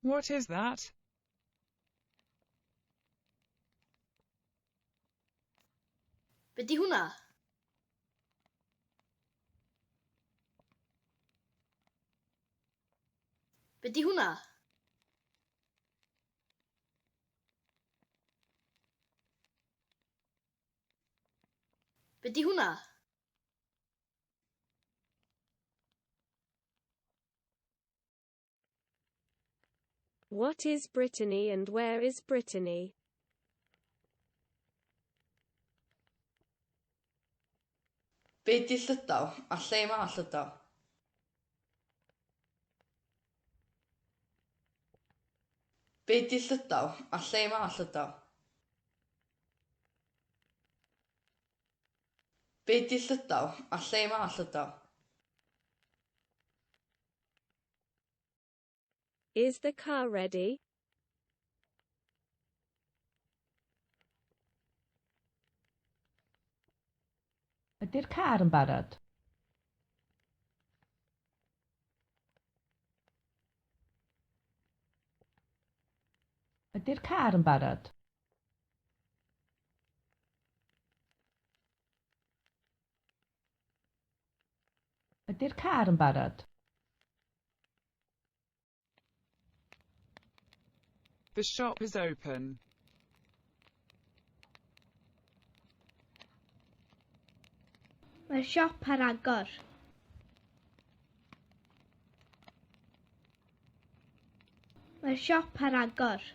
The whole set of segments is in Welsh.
What is that? Be 'di hwnna? Be 'di hwnna? Be 'di hwnna? What is Brittany and where is Brittany? Be 'di Llydaw a lle mae Llydaw? Be 'di Llydaw a lle mae Llydaw? Be 'di Llydaw a lle mae Llydaw? Is the car ready? Ydy'r car yn barod? Ydy'r car yn barod? Ydy'r car yn barod? The shop is open. Mae'r siop ar agor. Mae'r siop ar agor.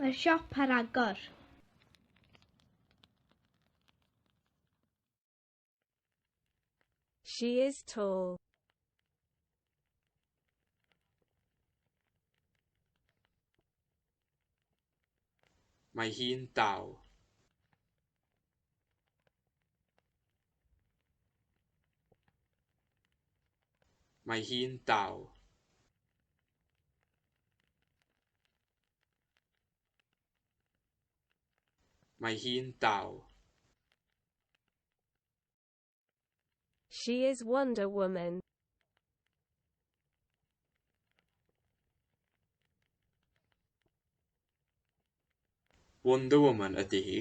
Mae'r siop ar agor. She is tall. Mae hi'n dal. Mae hi'n dal. Mae hi'n dal. She is Wonder Woman. Wonder Woman ydy hi.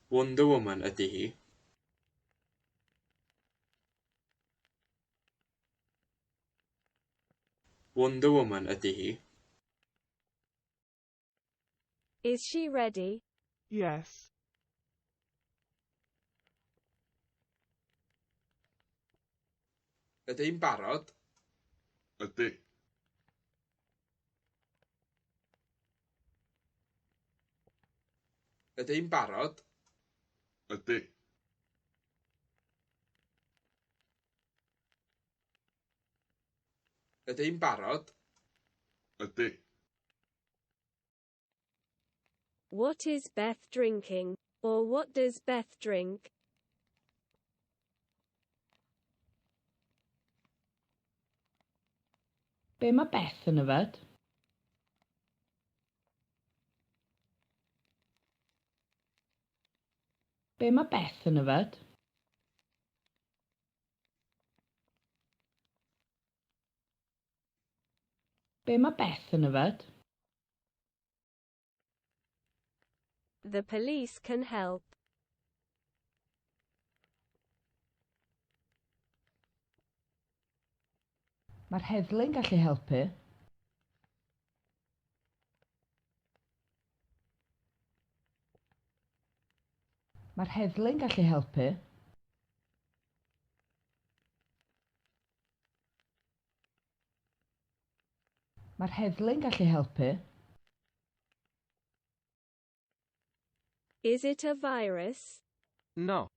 Wonder Woman ydy hi. Wonder Woman ydy hi. Is she ready? Yes. Ydy hi'n barod? Ydy. Ydy hi'n barod? Ydy. Ydy hi'n barod? Ydy. What is Beth drinking? Or what does Beth drink? Be mae Beth yn yfed? Be mae Beth yn yfed? Be mae Beth yn yfed? The police can help. Mae'r heddlu'n gallu helpu. Mae'r heddlu'n gallu helpu. Mae'r heddlu'n gallu helpu. Is it a virus? No.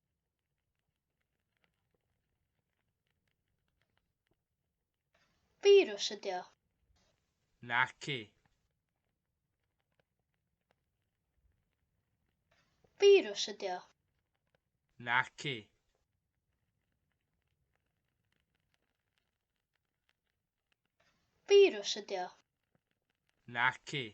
Virus ydi o. Naci. Virus ydi o. Naci. Virus ydi o. Naci.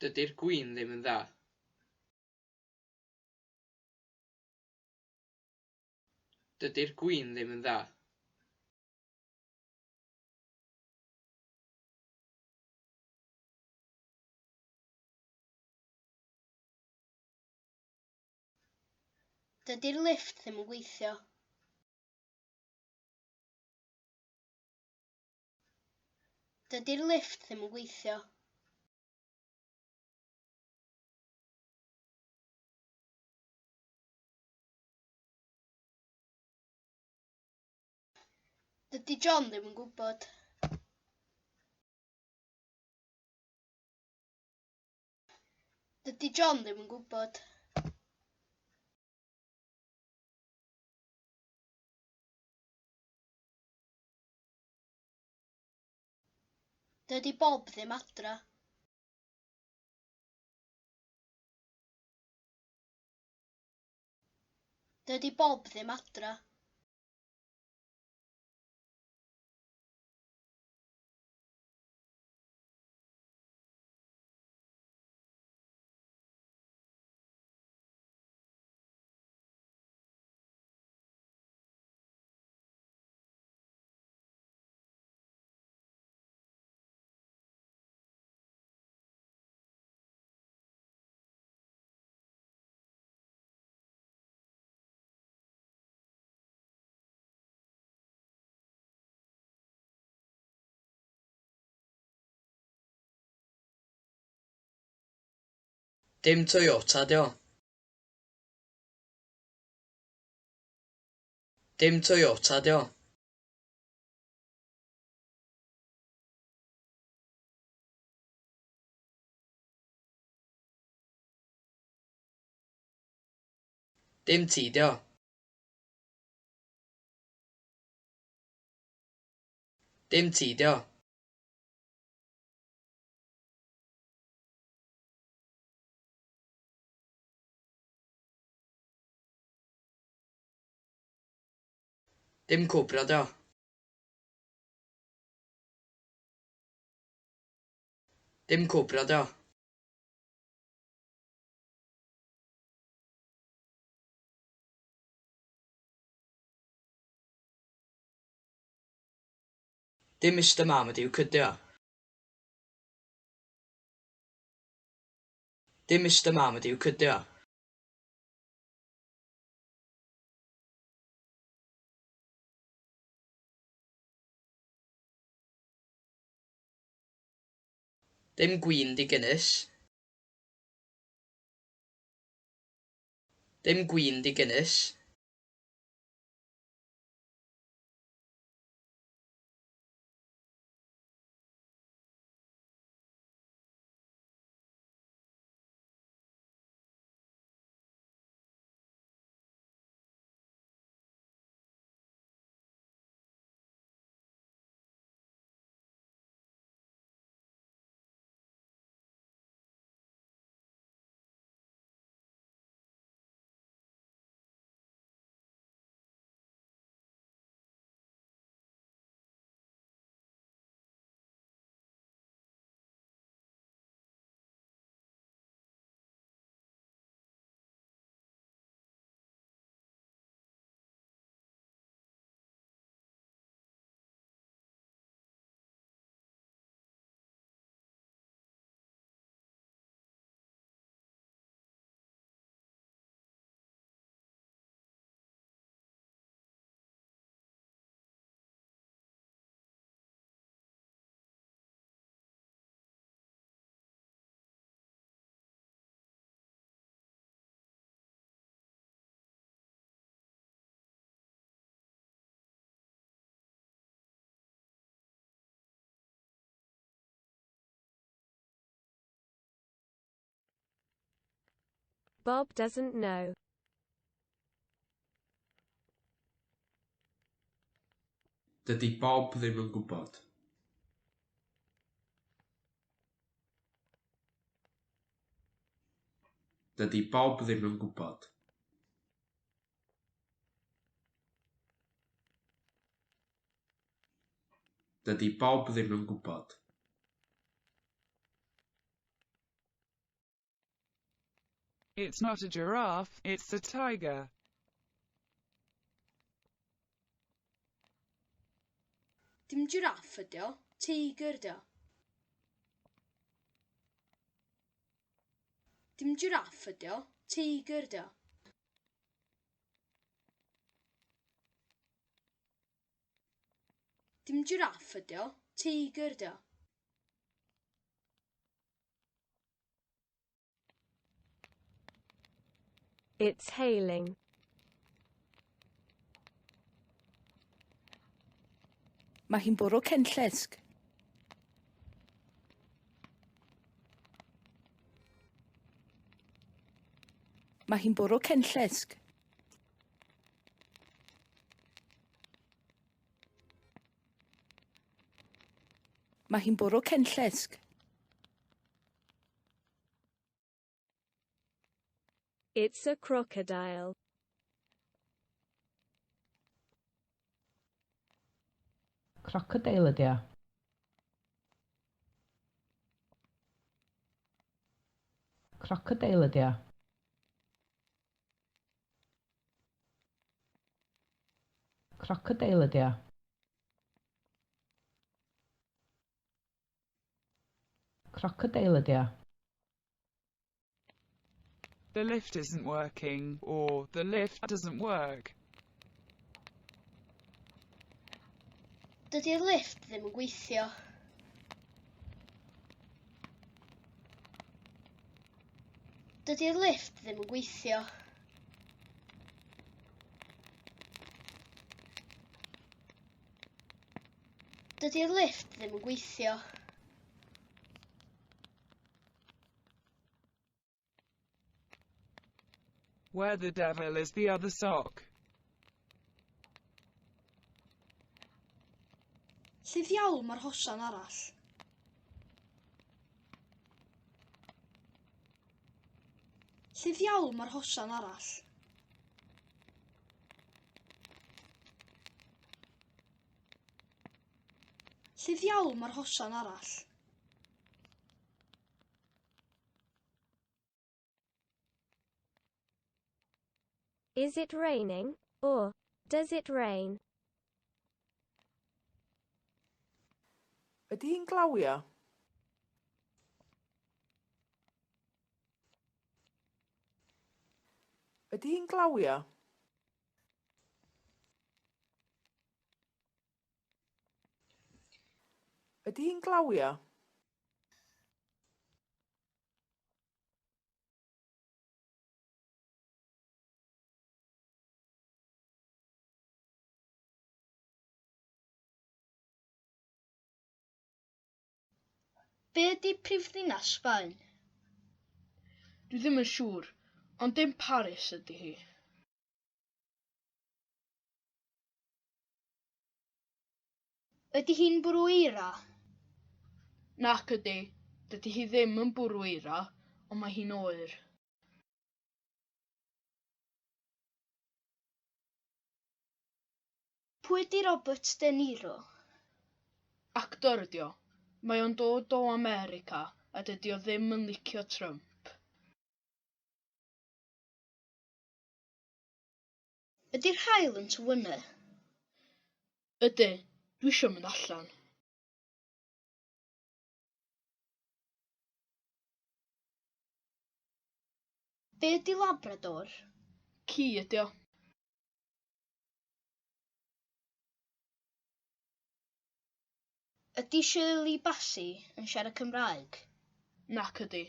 Dydy'r gwin ddim yn dda. Dydy'r gwin ddim yn dda. Dydy'r lifft ddim yn gweithio. Dydy'r lifft ddim yn gweithio. Dydy John ddim yn gwybod. Dydy John ddim yn gwybod. Dydy Bob ddim adra. Dydy Bob ddim adra. Dim Toyota dio. Dim Toyota dio. Dim ti dio. Dim ti dio. Dim cwbra dio. Dim cwbra dio. Dim Mr Mam ydyw cydio. Dim Mr Mam ydyw cydio. Dim gwin di Guinness. Dim gwin di Guinness. Bob doesn't know. Dydy Bob ddim yn gwybod. Dydy Bob ddim yn gwybod. Dydy Bob ddim yn gwybod. It's not a giraffe, it's a tiger. Dim giraff ydi o, teigr ydi o. Dim giraff ydi o, teigr ydi o. Dim giraff ydi o, teigr ydi o. It's hailing. Mae hi'n bwrw cenllysg. Mae hi'n bwrw cenllysg. Mae hi'n bwrw cenllysg. It's a crocodile. Crocodile ydi o. Crocodile ydi o. Crocodile ydi o. Crocodile ydi o. The lift isn't working, or the lift doesn't work. Dydy'r lift ddim yn gweithio. Dydy'r lift ddim yn gweithio. Dydy'r lift ddim yn gweithio. Where the devil is the other sock? Lle ddiawl mae'r hosan arall? Lle ddiawl mae'r hosan arall? Lle ddiawl mae'r hosan arall? Is it raining? Or does it rain? Ydy hi'n glawio? Ydy hi'n glawio? Ydy hi'n glawio? Be ydy prifddinas Sbaen? Dwi ddim yn siŵr, ond dim Paris ydy hi. Ydy hi'n bwrw eira? Nac ydy, dydy hi ddim yn bwrw eira, ond mae hi'n oer. Pwy ydy Robert De Niro? Actor ydi o. Mae o'n dod o America a dydy o ddim yn licio Trump. Ydy'r haul yn tywynnu? Ydy, dwi isio mynd allan. Be ydy Labrador? Ci ydi o. Ydy Shirley Bassey yn siarad Cymraeg? Nac ydy.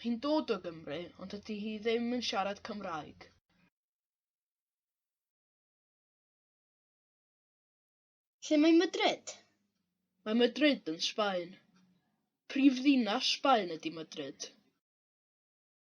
Hi'n dod o Gymru, ond dydy hi ddim yn siarad Cymraeg. Lle mae Madrid? Mae Madrid yn Sbaen. Prifddinas Sbaen ydy Madrid.